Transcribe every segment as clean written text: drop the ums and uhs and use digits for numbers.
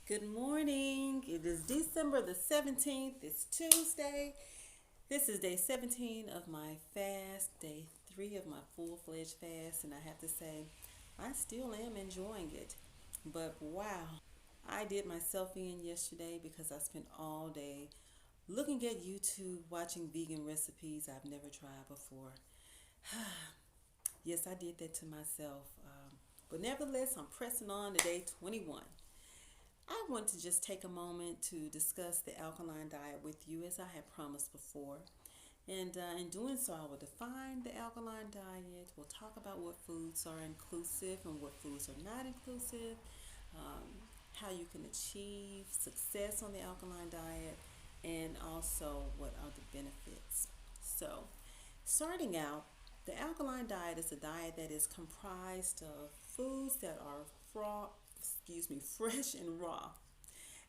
Good morning. It is December the 17th. It's Tuesday. This is day 17 of my fast, day 3 of my full-fledged fast, and I have to say, I still am enjoying it. But wow, I did myself in yesterday because I spent all day looking at YouTube, watching vegan recipes I've never tried before. Yes, I did that to myself. But nevertheless, I'm pressing on to day 21. I want to just take a moment to discuss the alkaline diet with you as I had promised before. And in doing so, I will define the alkaline diet. We'll talk about what foods are inclusive and what foods are not inclusive, how you can achieve success on the alkaline diet, and also what are the benefits. So, starting out, the alkaline diet is a diet that is comprised of foods that are fresh and raw.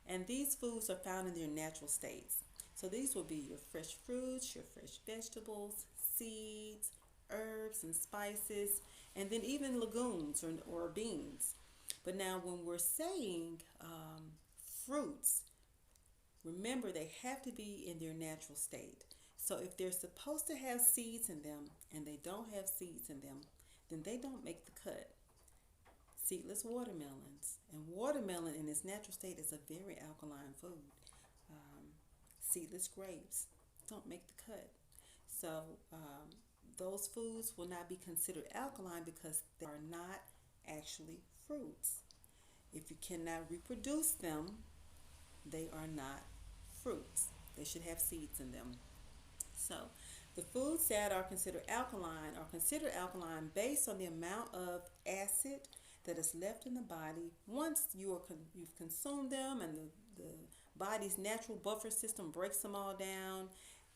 And these foods are found in their natural states. So these will be your fresh fruits, your fresh vegetables, seeds, herbs, and spices, and then even legumes or beans. But now, when we're saying fruits, remember they have to be in their natural state. So if they're supposed to have seeds in them and they don't have seeds in them, then they don't make the cut. Seedless watermelons. And watermelon in its natural state is a very alkaline food. Um, Seedless grapes don't make the cut. So those foods will not be considered alkaline because they are not actually fruits. If you cannot reproduce them, they are not fruits. They should have seeds in them. So the foods that are considered alkaline based on the amount of acid that is left in the body once you've consumed them, and the body's natural buffer system breaks them all down,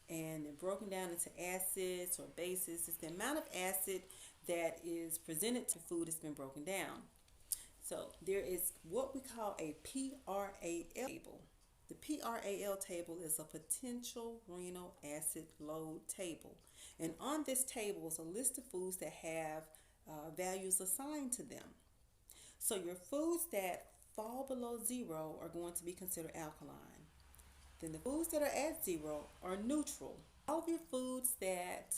and they're broken down into acids or bases. It's the amount of acid that is presented to food that's been broken down. So there is what we call a PRAL table. The PRAL table is a potential renal acid load table. And on this table is a list of foods that have values assigned to them. So your foods that fall below zero are going to be considered alkaline. Then the foods that are at zero are neutral. All of your foods that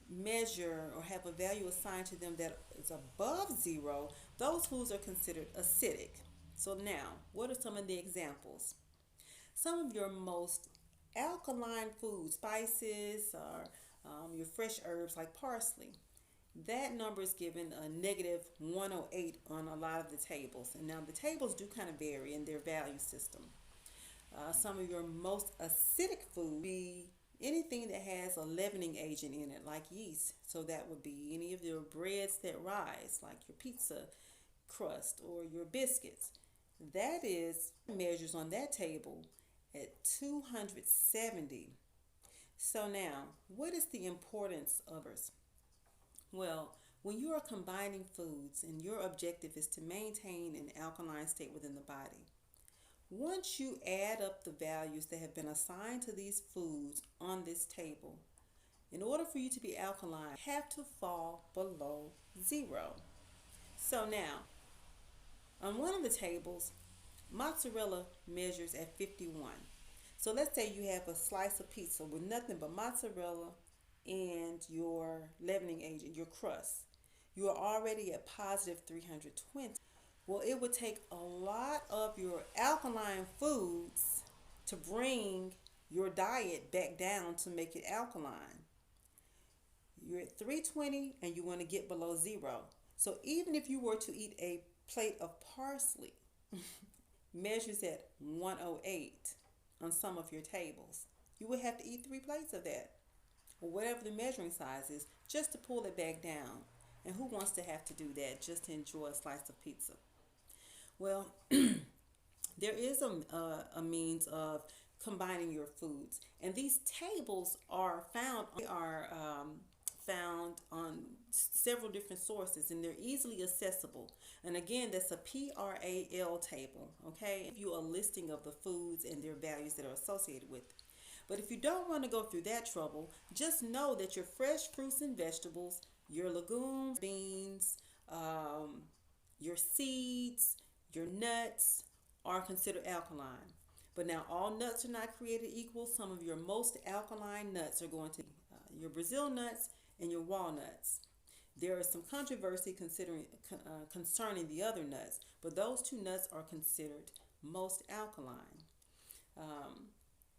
measure or have a value assigned to them that is above zero, those foods are considered acidic. So now, what are some of the examples? Some of your most alkaline foods, spices, or your fresh herbs like parsley. That number is given a negative 108 on a lot of the tables. And now the tables do kind of vary in their value system. Some of your most acidic food be anything that has a leavening agent in it, like yeast. So that would be any of your breads that rise, like your pizza crust or your biscuits. That is measures on that table at 270. So now, what is the importance of ours? Well, when you are combining foods and your objective is to maintain an alkaline state within the body, once you add up the values that have been assigned to these foods on this table, in order for you to be alkaline, you have to fall below zero. So now, on one of the tables, mozzarella measures at 51. So let's say you have a slice of pizza with nothing but mozzarella and your leavening agent, your crust. You are already at positive 320. Well, it would take a lot of your alkaline foods to bring your diet back down to make it alkaline. You're at 320 and you want to get below zero. So even if you were to eat a plate of parsley, measures at 108 on some of your tables, you would have to eat 3 plates of that, or whatever the measuring size is, just to pull it back down. And who wants to have to do that just to enjoy a slice of pizza? Well, there is a means of combining your foods, and these tables are found on several different sources, and they're easily accessible. And again, that's a PRAL table. Okay, give you a listing of the foods and their values that are associated with it. But if you don't want to go through that trouble, just know that your fresh fruits and vegetables, your legumes, beans, your seeds, Your nuts are considered alkaline. But now all nuts are not created equal. Some of your most alkaline nuts are going to be your Brazil nuts and your walnuts. There is some controversy concerning the other nuts, but those two nuts are considered most alkaline. Um,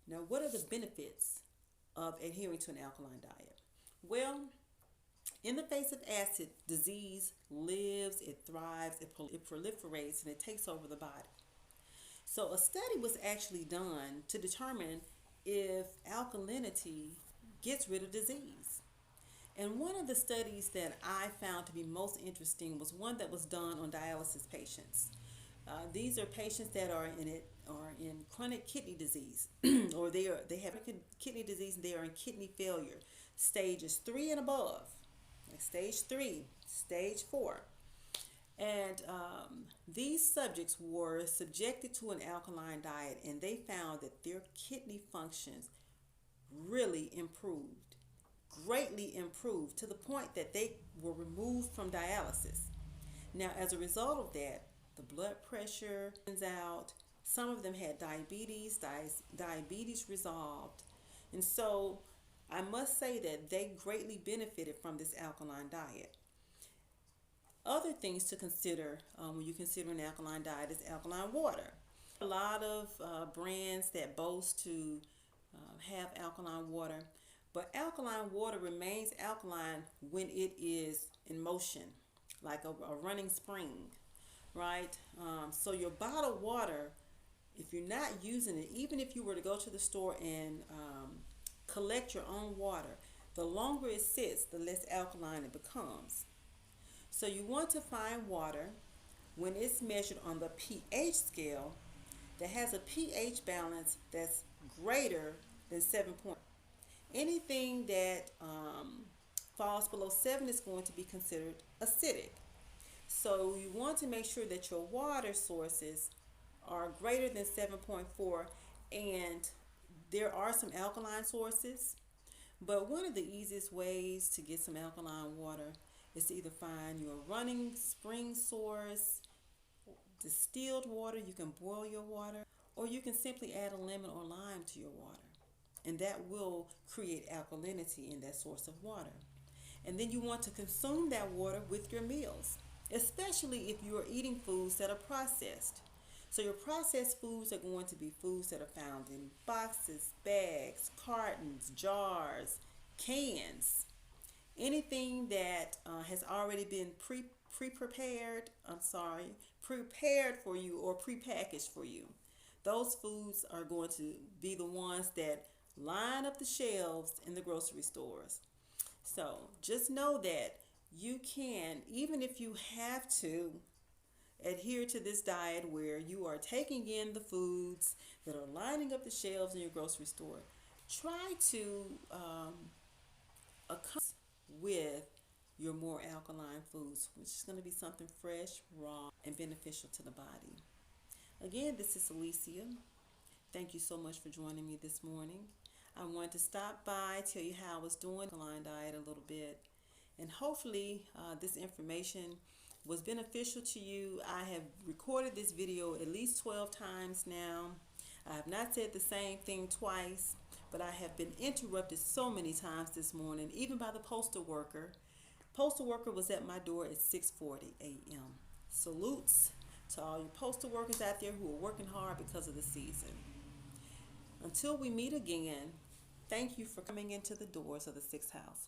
Now, what are the benefits of adhering to an alkaline diet? Well, in the face of acid, disease lives, it thrives, it proliferates, and it takes over the body. So, a study was actually done to determine if alkalinity gets rid of disease. And one of the studies that I found to be most interesting was one that was done on dialysis patients. These are patients that are in chronic kidney disease, or they have kidney disease and they are in kidney failure, stages 3 and above, like stage 3, stage 4. And these subjects were subjected to an alkaline diet, and they found that their kidney functions really improved, greatly improved, to the point that they were removed from dialysis. Now, as a result of that, the blood pressure is out. Some of them had diabetes resolved. And so I must say that they greatly benefited from this alkaline diet. Other things to consider when you consider an alkaline diet is alkaline water. A lot of brands that boast to have alkaline water, but alkaline water remains alkaline when it is in motion, like a running spring, right? So your bottled water, if you're not using it, even if you were to go to the store and collect your own water, the longer it sits, the less alkaline it becomes. So you want to find water when it's measured on the pH scale that has a pH balance that's greater than 7. Anything that falls below 7 is going to be considered acidic. So you want to make sure that your water sources are greater than 7.4, and there are some alkaline sources, but one of the easiest ways to get some alkaline water is to either find your running spring source, distilled water, you can boil your water, or you can simply add a lemon or lime to your water, and that will create alkalinity in that source of water. And then you want to consume that water with your meals, especially if you are eating foods that are processed. So your processed foods are going to be foods that are found in boxes, bags, cartons, jars, cans, anything that has already been prepared for you or prepackaged for you. Those foods are going to be the ones that line up the shelves in the grocery stores. So just know that you can, even if you have to, adhere to this diet where you are taking in the foods that are lining up the shelves in your grocery store. Try to accompany with your more alkaline foods, which is going to be something fresh, raw, and beneficial to the body. Again, this is Alicia. Thank you so much for joining me this morning. I wanted to stop by, tell you how I was doing alkaline diet a little bit, and hopefully this information was beneficial to you. I have recorded this video at least 12 times now. I have not said the same thing twice, but I have been interrupted so many times this morning, even by the postal worker. Postal worker was at my door at 6:40 a.m. Salutes to all you postal workers out there who are working hard because of the season. Until we meet again, thank you for coming into the doors of the Sixth House.